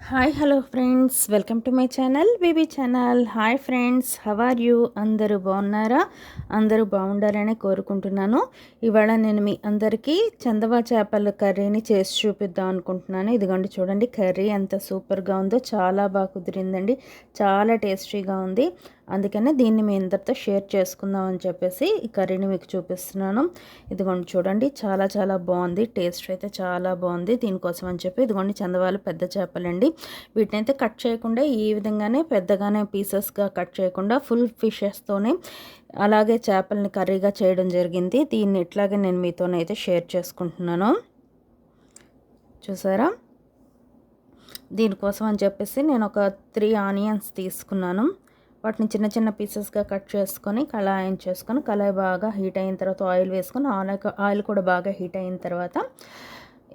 Hi hello friends, welcome to my channel baby channel. Hi friends, how are you? అందరూ బాగున్నారా? అందరూ బాగుండాలని కోరుకుంటున్నాను. ఇవాళ నేను మీ అందరికీ చందవా చేపల కర్రీని చేసి చూపిద్దాం అనుకుంటున్నాను. ఇదిగోండి చూడండి, కర్రీ ఎంత సూపర్గా ఉందో, చాలా బాగా కుదిరిందండి, చాలా టేస్టీగా ఉంది. అందుకనే దీన్ని మీ అందరితో షేర్ చేసుకుందాం అని చెప్పేసి ఈ కర్రీని మీకు చూపిస్తున్నాను. ఇదిగోండి చూడండి, చాలా చాలా బాగుంది, టేస్ట్ అయితే చాలా బాగుంది. దీనికోసం అని చెప్పి ఇదిగోండి చందవాలు పెద్ద చేపలండి. వీటిని అయితే కట్ చేయకుండా ఈ విధంగానే పెద్దగానే పీసెస్గా కట్ చేయకుండా ఫుల్ ఫిషెస్తోనే అలాగే చేపల్ని కర్రీగా చేయడం జరిగింది. దీన్ని ఇట్లాగే నేను మీతోనైతే షేర్ చేసుకుంటున్నాను. చూసారా? దీనికోసం అని చెప్పేసి నేను ఒక 3 ఆనియన్స్ తీసుకున్నాను. వాటిని చిన్న చిన్న పీసెస్గా కట్ చేసుకొని కళాయి చేసుకొని, కళాయి బాగా హీట్ అయిన తర్వాత ఆయిల్ వేసుకొని, ఆయిల్ కూడా బాగా హీట్ అయిన తర్వాత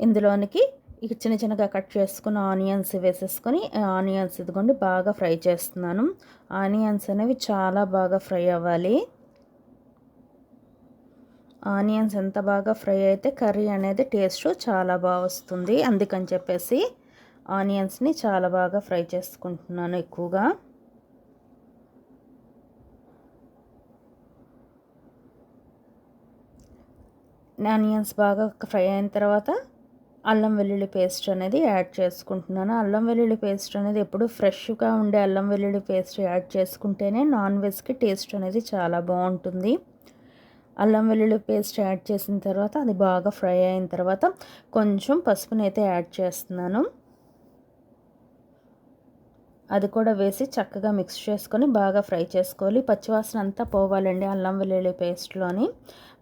ఇందులోనికి ఇక చిన్న చిన్నగా కట్ చేసుకున్న ఆనియన్స్ వేసేసుకొని, ఆనియన్స్ ఇదిగోండి బాగా ఫ్రై చేస్తున్నాను. ఆనియన్స్ అనేవి చాలా బాగా ఫ్రై అవ్వాలి. ఆనియన్స్ ఎంత బాగా ఫ్రై అయితే కర్రీ అనేది టేస్ట్ చాలా బాగా వస్తుంది. అందుకని చెప్పేసి ఆనియన్స్ని చాలా బాగా ఫ్రై చేసుకుంటున్నాను ఎక్కువగా. ఆనియన్స్ బాగా ఫ్రై అయిన తర్వాత అల్లం వెల్లుల్లి పేస్ట్ అనేది యాడ్ చేసుకుంటున్నాను. అల్లం వెల్లుల్లి పేస్ట్ అనేది ఎప్పుడు ఫ్రెష్గా ఉండే అల్లం వెల్లుల్లి పేస్ట్ యాడ్ చేసుకుంటేనే నాన్ వెజ్కి టేస్ట్ అనేది చాలా బాగుంటుంది. అల్లం వెల్లుల్లి పేస్ట్ యాడ్ చేసిన తర్వాత అది బాగా ఫ్రై అయిన తర్వాత కొంచెం పసుపుని అయితే యాడ్ చేస్తున్నాను. అది కూడా వేసి చక్కగా మిక్స్ చేసుకొని బాగా ఫ్రై చేసుకోవాలి. పచ్చివాసన అంతా పోవాలండి. అల్లం వెల్లుల్లి పేస్ట్లోని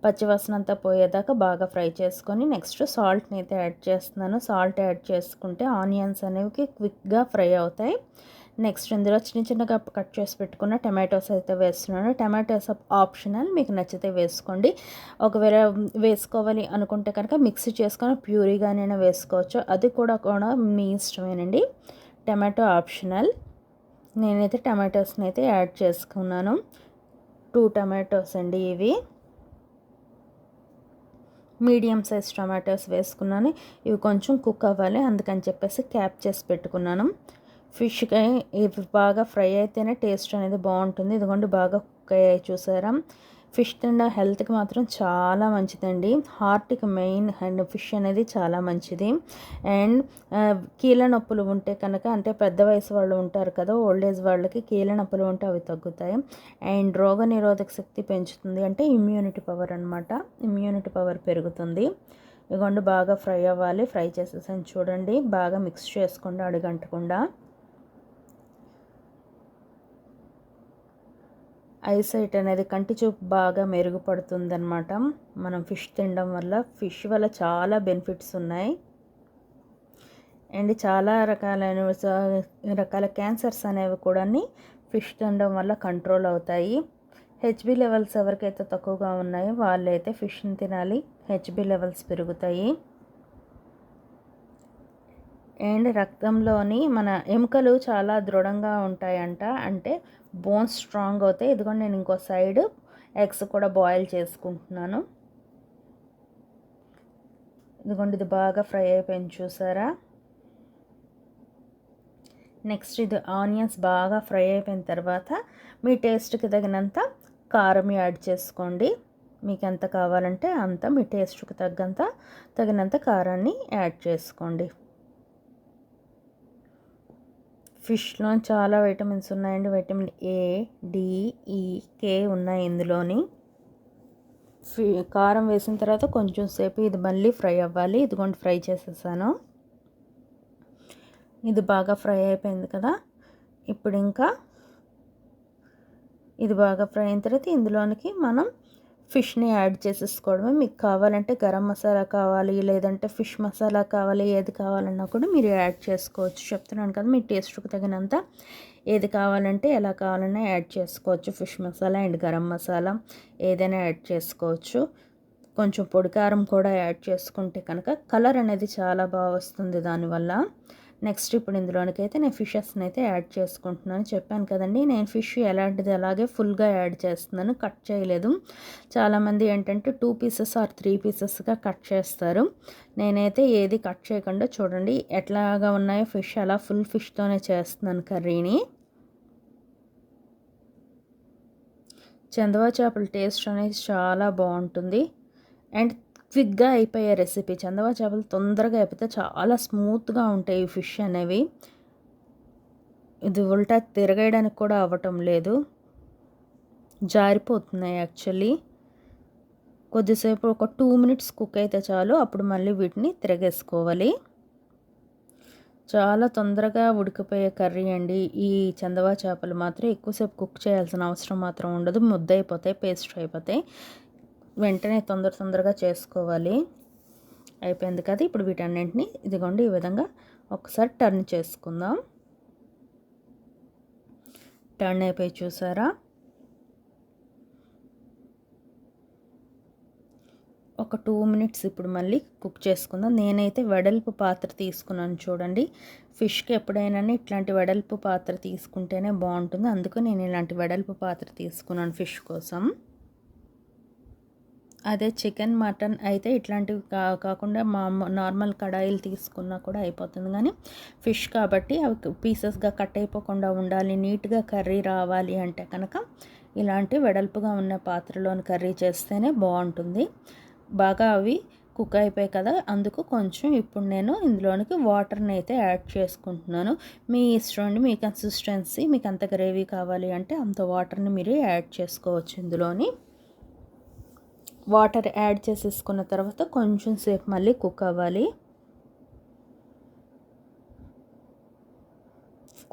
పచ్చివాసన అంతా పోయేదాకా బాగా ఫ్రై చేసుకొని నెక్స్ట్ సాల్ట్ని అయితే యాడ్ చేస్తున్నాను. సాల్ట్ యాడ్ చేసుకుంటే ఆనియన్స్ అనేవి క్విక్గా ఫ్రై అవుతాయి. నెక్స్ట్ ఇందులో చిన్న చిన్నగా కట్ చేసి పెట్టుకున్న టమాటోస్ అయితే వేస్తున్నాను. టమాటోస్ ఆప్షనల్, మీకు నచ్చితే వేసుకోండి. ఒకవేళ వేసుకోవాలి అనుకుంటే కనుక మిక్సీ చేసుకొని ప్యూరీగానైనా వేసుకోవచ్చు. అది కూడా మీ ఇష్టమేనండి. Tomato optional. నేనైతే టమాటోస్ని అయితే యాడ్ చేసుకున్నాను. 2 టమాటోస్ అండి ఇవి. మీడియం సైజ్ టమాటోస్ వేసుకున్నాను. ఇవి కొంచెం కుక్ అవ్వాలి, అందుకని చెప్పేసి క్యాప్ చేసి పెట్టుకున్నాను. ఫిష్కి ఇవి బాగా ఫ్రై అయితేనే టేస్ట్ అనేది బాగుంటుంది. ఇదిగోండి బాగా కుక్ అయ్యాయి, చూసారా? ఫిష్ తినడం హెల్త్కి మాత్రం చాలా మంచిదండి. హార్ట్కి మెయిన్ అండ్ ఫిష్ అనేది చాలా మంచిది. అండ్ కీళ్ళ నొప్పులు ఉంటే కనుక, అంటే పెద్ద వయసు వాళ్ళు ఉంటారు కదా, ఓల్డ్ ఏజ్ వాళ్ళకి కీళ్ళ నొప్పులు ఉంటే అవి తగ్గుతాయి. అండ్ రోగనిరోధక శక్తి పెంచుతుంది, అంటే ఇమ్యూనిటీ పవర్ అనమాట. ఇమ్యూనిటీ పవర్ పెరుగుతుంది. ఇదిగోండి బాగా ఫ్రై అవ్వాలి. ఫ్రై చేసేసాను చూడండి. బాగా మిక్స్ చేసుకోండి అడుగంటకుండా. ఐసైట్ అనేది, కంటి చూపు బాగా మెరుగుపడుతుందన్నమాట మనం ఫిష్ తినడం వల్ల. ఫిష్ వల్ల చాలా బెనిఫిట్స్ ఉన్నాయి. అండ్ చాలా రకాల క్యాన్సర్స్ అనేవి కూడా ఫిష్ తినడం వల్ల కంట్రోల్ అవుతాయి. హెచ్బి లెవెల్స్ ఎవరికైతే తక్కువగా ఉన్నాయో వాళ్ళైతే ఫిష్ని తినాలి. హెచ్బి లెవెల్స్ పెరుగుతాయి. అండ్ రక్తంలోని మన ఎముకలు చాలా దృఢంగా ఉంటాయంట, అంటే బోన్స్ స్ట్రాంగ్ అవుతాయి. ఇదిగోండి నేను ఇంకో సైడ్ ఎగ్స్ కూడా బాయిల్ చేసుకుంటున్నాను. ఇదిగోండి ఇది బాగా ఫ్రై అయిపోయింది, చూసారా? నెక్స్ట్ ఇది ఆనియన్స్ బాగా ఫ్రై అయిపోయిన తర్వాత మీ టేస్ట్కి తగినంత కారం యాడ్ చేసుకోండి. మీకు ఎంత కావాలంటే అంత, మీ టేస్ట్కి తగినంత కారాన్ని యాడ్ చేసుకోండి. ఫిష్లో చాలా విటమిన్స్ ఉన్నాయండి. విటమిన్ ఏ, డి, ఈ, కే ఉన్నాయి ఇందులోని. కారం వేసిన తర్వాత కొంచెం సేపు ఇది మళ్ళీ ఫ్రై అవ్వాలి. ఇదిగోండి ఫ్రై చేసేసాను. ఇది బాగా ఫ్రై అయిపోయింది కదా. ఇప్పుడు ఇంకా ఇది బాగా ఫ్రై అయిన తర్వాత ఇందులోనికి మనం ఫిష్ని యాడ్ చేసేసుకోవడమే. మీకు కావాలంటే గరం మసాలా కావాలి, లేదంటే ఫిష్ మసాలా కావాలి, ఏది కావాలన్నా కూడా మీరు యాడ్ చేసుకోవచ్చు. చెప్తున్నాను కదా, మీ టేస్ట్కి తగినంత ఏది కావాలంటే ఎలా కావాలన్నా యాడ్ చేసుకోవచ్చు. ఫిష్ మసాలా అండ్ గరం మసాలా ఏదైనా యాడ్ చేసుకోవచ్చు. కొంచెం పొడి కారం కూడా యాడ్ చేసుకుంటే కనుక కలర్ అనేది చాలా బాగా వస్తుంది దానివల్ల. నెక్స్ట్ ఇప్పుడు ఇందులోనికి అయితే నేను ఫిషెస్ని అయితే యాడ్ చేసుకుంటున్నాను. చెప్పాను కదండి, నేను ఫిష్ ఎలాంటిది అలాగే ఫుల్గా యాడ్ చేస్తున్నాను, కట్ చేయలేదు. చాలామంది ఏంటంటే 2 పీసెస్ ఆర్ 3 పీసెస్గా కట్ చేస్తారు. నేనైతే ఏది కట్ చేయకుండా చూడండి ఎట్లాగా ఉన్నాయో ఫిష్, అలా ఫుల్ ఫిష్తోనే చేస్తున్నాను కర్రీని. చందవా చేపల టేస్ట్ అనేది చాలా బాగుంటుంది అండ్ క్విక్గా అయిపోయే రెసిపీ. చందవా చేపలు తొందరగా అయిపోతే చాలా స్మూత్గా ఉంటాయి ఈ ఫిష్ అనేవి. ఇది ఉల్టా తిరగేయడానికి కూడా అవ్వటం లేదు, జారిపోతున్నాయి యాక్చువల్లీ. కొద్దిసేపు ఒక 2 మినిట్స్ కుక్ అయితే చాలు, అప్పుడు మళ్ళీ వీటిని తిరగేసుకోవాలి. చాలా తొందరగా ఉడికిపోయే కర్రీ అండి ఈ చందవా చేపలు. మాత్రం ఎక్కువసేపు కుక్ చేయాల్సిన అవసరం మాత్రం ఉండదు, ముద్ద అయిపోతాయి, పేస్ట్ అయిపోతాయి. వెంటనే తొందరగా చేసుకోవాలి. అయిపోయింది కదా, ఇప్పుడు వీటన్నింటినీ ఇదిగోండి ఈ విధంగా ఒకసారి టర్న్ చేసుకుందాం. టర్న్ అయిపోయి చూసారా, ఒక 2 మినిట్స్ ఇప్పుడు మళ్ళీ కుక్ చేసుకుందాం. నేనైతే వెడల్పు పాత్ర తీసుకున్నాను చూడండి. ఫిష్కి ఎప్పుడైనా ఇట్లాంటి వెడల్పు పాత్ర తీసుకుంటేనే బాగుంటుంది, అందుకు నేను ఇలాంటి వెడల్పు పాత్ర తీసుకున్నాను ఫిష్ కోసం. అదే చికెన్ మటన్ అయితే ఇట్లాంటివి కాకుండా నార్మల్ కడాయిలు తీసుకున్నా కూడా అయిపోతుంది. కానీ ఫిష్ కాబట్టి అవి పీసెస్గా కట్ అయిపోకుండా ఉండాలి, నీట్గా కర్రీ రావాలి అంటే కనుక ఇలాంటి వెడల్పుగా ఉన్న పాత్రలోని కర్రీ చేస్తేనే బాగుంటుంది. బాగా అవి కుక్ అయిపోయాయి కదా, అందుకు కొంచెం ఇప్పుడు నేను ఇందులోనికి వాటర్ని అయితే యాడ్ చేసుకుంటున్నాను. మీ ఇష్టం అండి, మీ కన్సిస్టెన్సీ, మీకు అంత గ్రేవీ కావాలి అంటే అంత వాటర్ని మీరు యాడ్ చేసుకోవచ్చు. ఇందులోని వాటర్ యాడ్ చేసేసుకున్న తర్వాత కొంచెం సేపు మళ్ళీ కుక్ అవ్వాలి.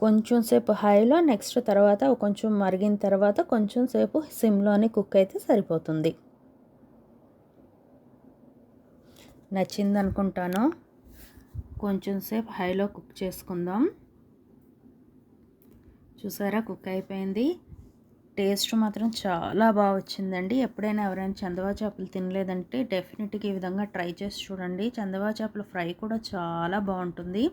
కొంచెం సేపు హైలో, నెక్స్ట్ తర్వాత కొంచెం మరిగిన తర్వాత కొంచెం సేపు సిమ్లోని కుక్ అయితే సరిపోతుంది. నచ్చింది అనుకుంటాను. కొంచెం సేపు హైలో కుక్ చేసుకుందాం. చూసారా, కుక్ అయిపోయింది. టేస్ట్ మాత్రం చాలా బాగా వచ్చిందండి. ఎప్పుడైనా ఎవరైనా చందవా చేపలు తినలేదంటే డెఫినెట్గా ఈ విధంగా ట్రై చేసి చూడండి. చందవా చేపల ఫ్రై కూడా చాలా బాగుంటుంది.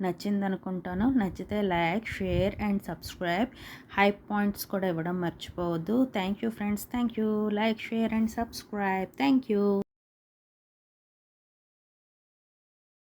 నచ్చింది అనుకుంటాను. నచ్చితే like, share and subscribe. Hype points కూడా ఇవ్వడం మర్చిపోవద్దు. Thank you friends, thank you. Like, share and subscribe. Thank you.